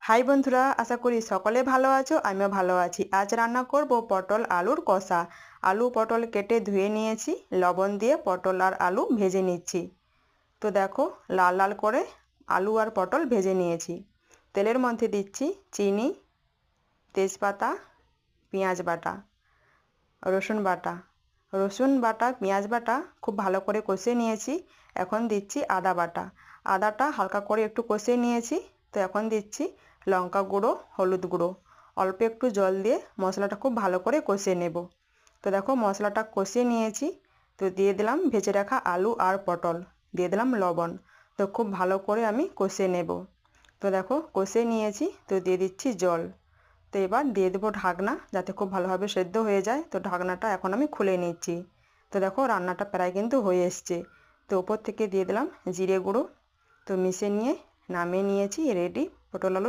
High বন্ধুরা, আশা করি সকলে ভালো আছো, আমিও ভালো আছি। আজ রান্না করব পটল আলুর কষা। আলু পটল কেটে ধুয়ে নিয়েছি, লবণ দিয়ে পটল আর আলু ভেজে নিচ্ছি। তো দেখো, লাল লাল করে আলু আর পটল ভেজে নিয়েছি। তেলের মধ্যে দিচ্ছি চিনি, তেজপাতা, পেঁয়াজ বাটা, রসুন বাটা। রসুন বাটা, পেঁয়াজ বাটা খুব ভালো করে কষিয়ে নিয়েছি। এখন দিচ্ছি আদা বাটা। আদাটা হালকা করে একটু কষিয়ে নিয়েছি। তো এখন দিচ্ছি লঙ্কা গুঁড়ো, হলুদ গুঁড়ো। অল্প একটু জল দিয়ে মশলাটা খুব ভালো করে কষিয়ে নেব। তো দেখো, মশলাটা কষিয়ে নিয়েছি। তো দিয়ে দিলাম ভেজে রাখা আলু আর পটল, দিয়ে দিলাম লবণ। তো খুব ভালো করে আমি কষিয়ে নেব। তো দেখো, কষিয়ে নিয়েছি। তো দিয়ে দিচ্ছি জল। তো এবার দিয়ে দেবো ঢাকনা, যাতে খুব ভালোভাবে সেদ্ধ হয়ে যায়। তো ঢাকনাটা এখন আমি খুলে নিচ্ছি। তো দেখো, রান্নাটা প্রায় কিন্তু হয়ে এসছে। তো ওপর থেকে দিয়ে দিলাম জিরে গুঁড়ো। তো মিশিয়ে নিয়ে নামিয়ে নিয়েছি। রেডি পটল আলু।